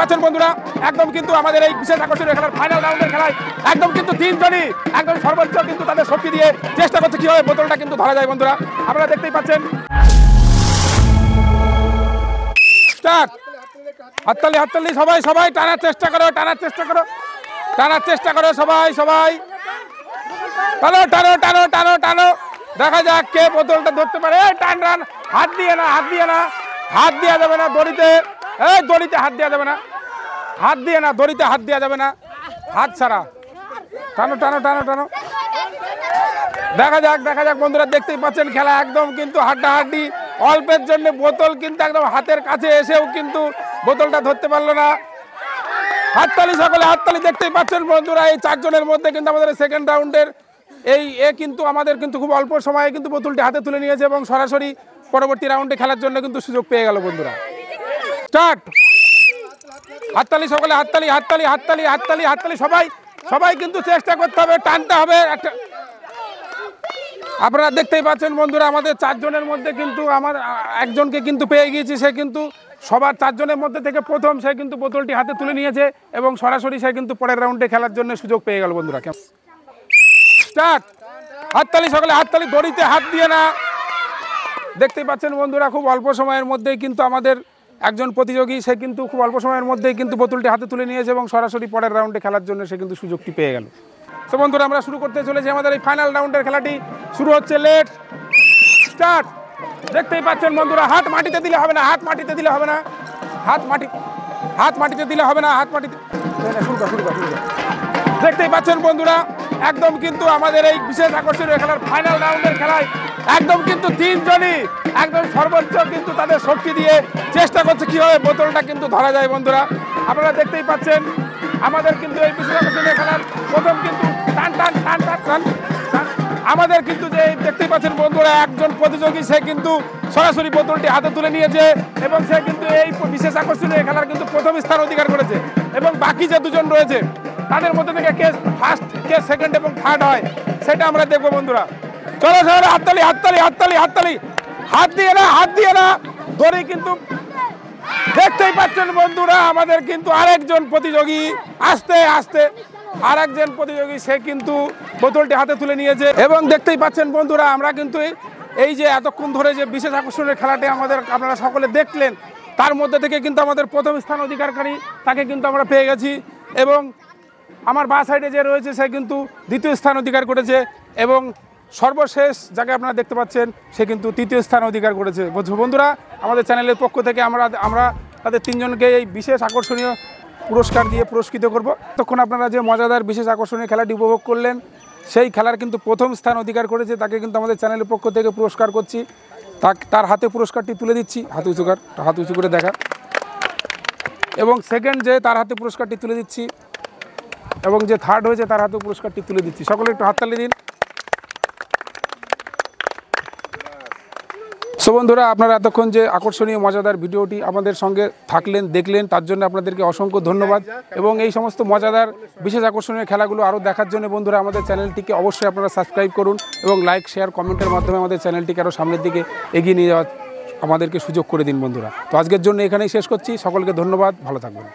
পাচ্ছেন বন্ধুরা একদম কিন্তু আমাদের এই বিশেষ আকর্ষণীয় খেলার ফাইনাল রাউন্ডের খেলায় একদম কিন্তু তিনজনই একদম সর্বোচ্চ কিন্তু তাদের শক্তি দিয়ে চেষ্টা করছে কিভাবে বোতলটা কিন্তু ধরা যায় বন্ধুরা আপনারা দেখতেই পাচ্ছেন। স্টার্ট, হাততালি হাততালি সবাই সবাই টানার চেষ্টা করো সবাই সবাই টানো টানো টানো টানো টানো দেখা যাক কে বোতলটা ধরতে পারে। টান টান, হাত দিয়ে না হাত দেওয়া যাবে না দড়িতে, দড়িতে হাত দেওয়া যাবে না, হাত দিয়ে না দড়িতে হাত দেওয়া যাবে না, হাত ছাড়া টানো টানো টানো টানো। দেখা যাক বন্ধুরা দেখতেই পাচ্ছেন খেলা একদম কিন্তু হাড্ডাহাড্ডি, অল্পের জন্য বোতল কিন্তু একদম হাতের কাছে এসেও কিন্তু বোতলটা ধরতে পারলো না। হাততালি সকলে হাততালি, দেখতেই পাচ্ছেন বন্ধুরা এই চারজনের মধ্যে কিন্তু আমাদের সেকেন্ড রাউন্ডের কিন্তু আমাদের কিন্তু খুব অল্প সময়ে কিন্তু বোতলটি হাতে তুলে নিয়েছে এবং সরাসরি পরবর্তী রাউন্ডে খেলার জন্য কিন্তু সুযোগ পেয়ে গেল বন্ধুরা। স্টার্ট, হাততালি সকলে হাততালি হাততালি হাততালি হাততালি হাততালি সবাই সবাই কিন্তু চেষ্টা করতে হবে, টানতে হবে একটা। আপনারা দেখতেই পাচ্ছেন বন্ধুরা আমাদের চারজনের মধ্যে কিন্তু আমার একজনকে কিন্তু পেয়ে গিয়েছি, সে কিন্তু সবার চারজনের মধ্যে থেকে প্রথম সে কিন্তু বোতলটি হাতে তুলে নিয়েছে এবং সরাসরি সে কিন্তু পরের রাউন্ডে খেলার জন্য সুযোগ পেয়ে গেল বন্ধুরা। স্টার্ট, হাততালি সকলে হাততালি, দড়িতে হাত দিয়ে না। দেখতেই পাচ্ছেন বন্ধুরা খুব অল্প সময়ের মধ্যেই কিন্তু আমাদের একজন প্রতিযোগী সে কিন্তু খুব অল্প সময়ের মধ্যেই কিন্তু বোতলটি হাতে তুলে নিয়েছে এবং সরাসরি পরের রাউন্ডে খেলার জন্য সে কিন্তু সুযোগটি পেয়ে গেল। তো বন্ধুরা আমরা শুরু করতে চলেছি আমাদের এই ফাইনাল রাউন্ডের খেলাটি শুরু হচ্ছে। Let start. দেখতেই পাচ্ছেন বন্ধুরা হাত মাটিতে দিলে হবে না, হাত মাটিতে দিলে হবে না, হাত মাটিতে দিলে হবে না, হাত মাটিতে শুরু কর। দেখতেই পাচ্ছেন বন্ধুরা একদম কিন্তু আমাদের এই বিশেষ আকর্ষণীয় খেলার ফাইনাল রাউন্ডের খেলায় একদম কিন্তু তিনজনই একদম সর্বোচ্চ কিন্তু তাদের শক্তি দিয়ে চেষ্টা করছে কিভাবে বোতলটা কিন্তু ধরা যায় বন্ধুরা। আপনারা দেখতেই পাচ্ছেন আমাদের কিন্তু এই বিশেষ আকর্ষণীয় খেলার প্রথম কিন্তু টান টান টান টান টান আমাদের কিন্তু যে দেখতেই পাচ্ছেন বন্ধুরা একজন প্রতিযোগী সে কিন্তু সরাসরি বোতলটি হাতে তুলে নিয়েছে এবং সে কিন্তু এই বিশেষ আকর্ষণীয় খেলার কিন্তু প্রথম স্থান অধিকার করেছে এবং বাকি যে দুজন রয়েছে তাদের মধ্যে থেকে কে ফার্স্ট কে সেকেন্ড এবং থার্ড হয় সেটা আমরা দেখবো বন্ধুরা। চলো চলো হাততালি হাততালি হাততালি হাততালি, হাত দিয়ে না দড়ি কিন্তু। দেখতেই পাচ্ছেন বন্ধুরা আমাদের কিন্তু আরেকজন প্রতিযোগী আস্তে আস্তে আরেকজন প্রতিযোগী সে কিন্তু বোতলটি হাতে তুলে নিয়েছে এবং দেখতেই পাচ্ছেন বন্ধুরা আমরা কিন্তু এই যে এতক্ষণ ধরে যে বিশেষ আকর্ষণের খেলাটি আমাদের আপনারা সকলে দেখলেন তার মধ্যে থেকে কিন্তু আমাদের প্রথম স্থান অধিকারকারী তাকে কিন্তু আমরা পেয়ে গেছি এবং আমার বাঁ সাইডে যে রয়েছে সে কিন্তু দ্বিতীয় স্থান অধিকার করেছে এবং সর্বশেষ যাকে আপনারা দেখতে পাচ্ছেন সে কিন্তু তৃতীয় স্থান অধিকার করেছে। বন্ধুরা আমাদের চ্যানেলের পক্ষ থেকে আমরা তাদের তিনজনকে এই বিশেষ আকর্ষণীয় পুরস্কার দিয়ে পুরস্কৃত করব। তখন আপনারা যে মজাদার বিশেষ আকর্ষণীয় খেলাটি উপভোগ করলেন সেই খেলার কিন্তু প্রথম স্থান অধিকার করেছে তাকে কিন্তু আমাদের চ্যানেলের পক্ষ থেকে পুরস্কার করছি। তার হাতে পুরস্কারটি তুলে দিচ্ছি, হাত উঁচু করে দেখা, এবং সেকেন্ড যে তার হাতে পুরস্কারটি তুলে দিচ্ছি এবং যে থার্ড হয়েছে তার হাতে পুরস্কারটি তুলে দিচ্ছি। সকলে একটু হাততালি দিন। সো বন্ধুরা আপনারা এতক্ষণ যে আকর্ষণীয় মজাদার ভিডিওটি আমাদের সঙ্গে থাকলেন দেখলেন তার জন্য আপনাদেরকে অসংখ্য ধন্যবাদ এবং এই সমস্ত মজাদার বিশেষ আকর্ষণীয় খেলাগুলো আরও দেখার জন্য বন্ধুরা আমাদের চ্যানেলটিকে অবশ্যই আপনারা সাবস্ক্রাইব করুন এবং লাইক শেয়ার কমেন্টের মাধ্যমে আমাদের চ্যানেলটিকে আরও সামনের দিকে এগিয়ে নিয়ে যাওয়ার আমাদেরকে সুযোগ করে দিন বন্ধুরা। তো আজকের জন্য এখানেই শেষ করছি, সকলকে ধন্যবাদ, ভালো থাকবেন।